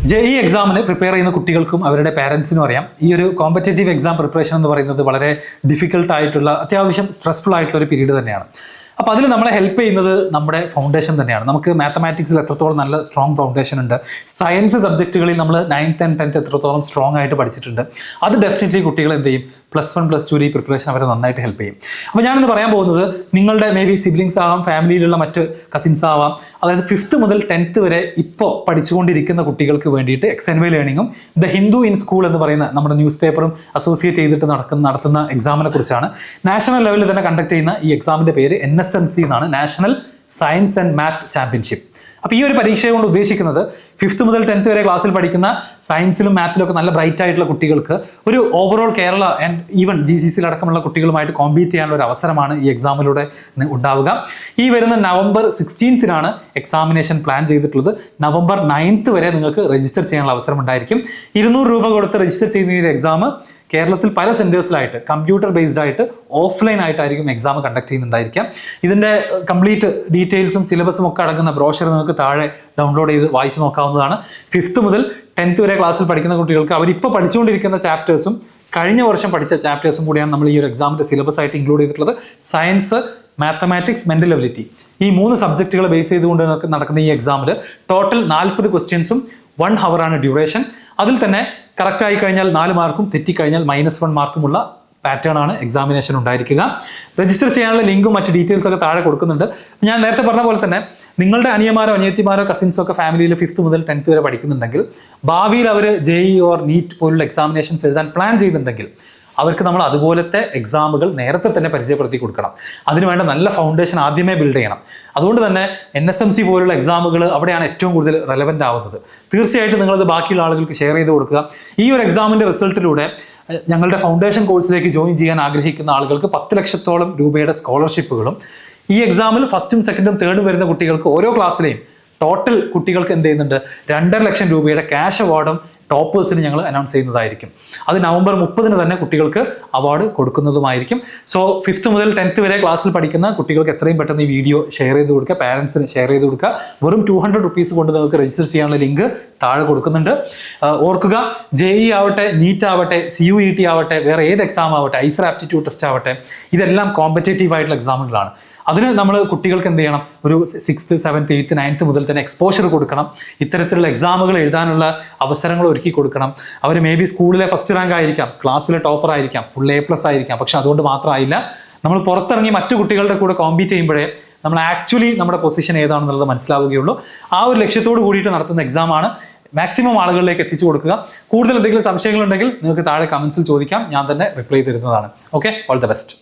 JEE എക്സാമിന് prepare ചെയ്യുന്ന കുട്ടികൾക്കും അവരുടെ പാരൻസിനും അറിയാം ഈ ഒരു കോമ്പറ്റേറ്റീവ് എക്സാം പ്രിപ്പറേഷൻ എന്ന് പറയുന്നത് വളരെ ഡിഫിക്കൽട്ട് ആയിട്ടുള്ള അത്യാവശ്യം സ്ട്രെസ്ഫുൾ ആയിട്ടുള്ള ഒരു പീരീഡ് തന്നെയാണ്. അപ്പോൾ അതിൽ നമ്മളെ ഹെൽപ്പ് ചെയ്യുന്നത് നമ്മുടെ ഫൗണ്ടേഷൻ തന്നെയാണ്. നമുക്ക് മാത്തമാറ്റിക്സിൽ എത്രത്തോളം നല്ല സ്ട്രോങ് ഫൗണ്ടേഷൻ ഉണ്ട്, സയൻസ് സബ്ജക്റ്റുകളിൽ നമ്മൾ 9th and 10th എത്രത്തോളം സ്ട്രോങ് ആയിട്ട് പഠിച്ചിട്ടുണ്ട്, അത് ഡെഫിനറ്റ്ലി കുട്ടികൾ എന്ത് ചെയ്യും, +1 +2 ഈ പ്രിപ്പറേഷൻ അവരെ നന്നായിട്ട് ഹെൽപ്പ് ചെയ്യും. അപ്പോൾ ഞാനിന്ന് പറയാൻ പോകുന്നത് നിങ്ങളുടെ മേ ബി സിബ്ലിങ്സ് ആവാം, ഫാമിലിയിലുള്ള മറ്റ് കസിൻസ് ആവാം, അതായത് 5th മുതൽ 10th വരെ ഇപ്പോൾ പഠിച്ചുകൊണ്ടിരിക്കുന്ന കുട്ടികൾക്ക് വേണ്ടിയിട്ട് XNY ലേണിങ്ങും ദ ഹിന്ദു ഇൻ സ്കൂൾ എന്ന് പറയുന്ന നമ്മുടെ ന്യൂസ് പേപ്പറും അസോസിയേറ്റ് ചെയ്തിട്ട് നടത്തുന്ന എക്സാമിനെ കുറിച്ചാണ്. നാഷണൽ ലെവലിൽ തന്നെ കണ്ടക്ട് ചെയ്യുന്ന ഈ എക്സാമിൻ്റെ പേര് NSMC എന്നാണ്, national science and math championship. അപ്പോൾ ഈ ഒരു പരീക്ഷയെ കൊണ്ട് ഉദ്ദേശിക്കുന്നത് 5th മുതൽ 10th വരെ ക്ലാസ്സിൽ പഠിക്കുന്ന സയൻസിലും മാത്തിലും ഒക്കെ നല്ല ബ്രൈറ്റ് ആയിട്ടുള്ള കുട്ടികൾക്ക് ഒരു overall Kerala and even GCC അടക്കമുള്ള കുട്ടികളുമായിട്ട് കോമ്പീറ്റ് ചെയ്യാനുള്ള ഒരു അവസരമാണ് ഈ എക്സാമിലൂടെ ഉണ്ടാവുക. ഈ വരുന്ന November 16th എക്സാമിനേഷൻ പ്ലാൻ ചെയ്തിട്ടുള്ളത്. November 9th വരെ നിങ്ങൾക്ക് രജിസ്റ്റർ ചെയ്യാനുള്ള അവസരം ഉണ്ടായിരിക്കും. 200 രൂപ കൊടുത്ത് രജിസ്റ്റർ ചെയ്യുന്ന ഈ എക്സാം കേരളത്തിൽ പല സെൻറ്റേഴ്സിലായിട്ട് കമ്പ്യൂട്ടർ ബേസ്ഡ് ആയിട്ട് ഓഫ്ലൈൻ ആയിട്ടായിരിക്കും എക്സാം കണ്ടക്ട് ചെയ്യുന്നുണ്ടായിരിക്കാം. ഇതിൻ്റെ കംപ്ലീറ്റ് ഡീറ്റെയിൽസും സിലബസും ഒക്കെ അടങ്ങുന്ന ബ്രോഷർ നിങ്ങൾക്ക് താഴെ ഡൗൺലോഡ് ചെയ്ത് വായിച്ച് നോക്കാവുന്നതാണ്. 5th മുതൽ 10th വരെ ക്ലാസ്സിൽ പഠിക്കുന്ന കുട്ടികൾക്ക് അവരിപ്പോൾ പഠിച്ചുകൊണ്ടിരിക്കുന്ന ചാപ്റ്റേഴ്സും കഴിഞ്ഞ വർഷം പഠിച്ച ചാപ്റ്റേഴ്സും കൂടിയാണ് നമ്മൾ ഈ ഒരു എക്സാമിൻ്റെ സിലബസ് ആയിട്ട് ഇൻക്ലൂഡ് ചെയ്തിട്ടുള്ളത്. സയൻസ്, മാത്തമാറ്റിക്സ്, മെൻ്റൽ എബിലിറ്റി ഈ 3 സബ്ജക്റ്റുകൾ ബേസ് ചെയ്തുകൊണ്ട് നടക്കുന്ന ഈ എക്സാമിൽ ടോട്ടൽ 40 ക്വസ്റ്റ്യൻസും 1 hour ആണ് ഡ്യൂറേഷൻ. അതിൽ തന്നെ കറക്റ്റ് ആയി കഴിഞ്ഞാൽ 4 മാർക്കും, തെറ്റിക്കഴിഞ്ഞാൽ -1 മാർക്കുമുള്ള പാറ്റേൺ ആണ് എക്സാമിനേഷൻ ഉണ്ടായിരിക്കുക. രജിസ്റ്റർ ചെയ്യാനുള്ള ലിങ്കും മറ്റ് ഡീറ്റെയിൽസ് ഒക്കെ താഴെ കൊടുക്കുന്നുണ്ട്. ഞാൻ നേരത്തെ പറഞ്ഞ പോലെ തന്നെ നിങ്ങളുടെ അനിയന്മാരോ അനിയത്തിമാരോ കസിൻസോ ഒക്കെ ഫാമിലിയിൽ 5th മുതൽ 10th വരെ പഠിക്കുന്നുണ്ടെങ്കിൽ ഭാവിയിൽ അവർ JEE ഓർ NEET പോലുള്ള എക്സാമിനേഷൻസ് എഴുതാൻ പ്ലാൻ ചെയ്യുന്നുണ്ടെങ്കിൽ അവർക്ക് നമ്മൾ അതുപോലത്തെ എക്സാമുകൾ നേരത്തെ തന്നെ പരിചയപ്പെടുത്തി കൊടുക്കണം. അതിനുവേണ്ട നല്ല ഫൗണ്ടേഷൻ ആദ്യമേ ബിൽഡ് ചെയ്യണം. അതുകൊണ്ട് തന്നെ NSMC പോലുള്ള എക്സാമുകൾ അവിടെയാണ് ഏറ്റവും കൂടുതൽ റെലവൻ്റ് ആവുന്നത്. തീർച്ചയായിട്ടും നിങ്ങളത് ബാക്കിയുള്ള ആളുകൾക്ക് ഷെയർ ചെയ്ത് കൊടുക്കുക. ഈ ഒരു എക്സാമിൻ്റെ റിസൾട്ടിലൂടെ ഞങ്ങളുടെ ഫൗണ്ടേഷൻ കോഴ്സിലേക്ക് ജോയിൻ ചെയ്യാൻ ആഗ്രഹിക്കുന്ന ആളുകൾക്ക് 10 ലക്ഷത്തോളം രൂപയുടെ സ്കോളർഷിപ്പുകളും ഈ എക്സാമിൽ 1st, 2nd, 3rd വരുന്ന കുട്ടികൾക്ക് ഓരോ ക്ലാസ്സിലെയും ടോട്ടൽ കുട്ടികൾക്ക് എന്ത് ചെയ്യുന്നുണ്ട് 2.5 ലക്ഷം രൂപയുടെ ക്യാഷ് അവാർഡും ടോപ്പേഴ്സിന് ഞങ്ങൾ അനൗൺസ് ചെയ്യുന്നതായിരിക്കും. അത് November 30 തന്നെ കുട്ടികൾക്ക് അവാർഡ് കൊടുക്കുന്നതുമായിരിക്കും. സോ 5th മുതൽ 10th വരെ ക്ലാസ്സിൽ പഠിക്കുന്ന കുട്ടികൾക്ക് എത്രയും പെട്ടെന്ന് ഈ വീഡിയോ ഷെയർ ചെയ്ത് കൊടുക്കുക, പാരൻസിന് ഷെയർ ചെയ്ത് കൊടുക്കുക. വെറും 200 rupees കൊണ്ട് നിങ്ങൾക്ക് രജിസ്റ്റർ ചെയ്യാനുള്ള ലിങ്ക് താഴെ കൊടുക്കുന്നുണ്ട്. ഓർക്കുക, JEE ആവട്ടെ, NEET ആവട്ടെ, CUET ആവട്ടെ, വേറെ ഏത് എക്സാം ആവട്ടെ, ഐസർ ആപ്റ്റിറ്റ്യൂഡ് ടെസ്റ്റ് ആവട്ടെ, ഇതെല്ലാം കോമ്പറ്റേറ്റീവ് ആയിട്ടുള്ള എക്സാമുകളാണ്. അതിന് നമ്മൾ കുട്ടികൾക്ക് എന്ത് ചെയ്യണം, ഒരു 6th, 7th, 8th, 9th മുതൽ തന്നെ എക്സ്പോഷർ കൊടുക്കണം. ഇത്തരത്തിലുള്ള എക്സാമുകൾ എഴുതാനുള്ള അവസരങ്ങൾ ഒരുക്കി കൊടുക്കണം. അവർ മേ ബി സ്കൂളിലെ ഫസ്റ്റ് റാങ്ക് ആയിരിക്കാം, ക്ലാസ്സിലെ ടോപ്പർ ആയിരിക്കാം, ഫുൾ A+ ആയിരിക്കാം. പക്ഷെ അതുകൊണ്ട് മാത്രമായില്ല, നമ്മൾ പുറത്തിറങ്ങി മറ്റു കുട്ടികളുടെ കൂടെ കോമ്പീറ്റ് ചെയ്യുമ്പോഴേ നമ്മൾ ആക്ച്വലി നമ്മുടെ പൊസിഷൻ ഏതാണെന്നുള്ളത് മനസ്സിലാവുകയുള്ളൂ. ആ ഒരു ലക്ഷ്യത്തോട് കൂടിയിട്ട് നടത്തുന്ന എക്സാമാണ്. മാക്സിമം ആളുകളിലേക്ക് എത്തിച്ചു കൊടുക്കുക. കൂടുതൽ എന്തെങ്കിലും സംശയങ്ങളുണ്ടെങ്കിൽ നിങ്ങൾക്ക് താഴെ കമൻസിൽ ചോദിക്കാം, ഞാൻ തന്നെ റിപ്ലൈ തരുന്നതാണ്. Okay, all the best.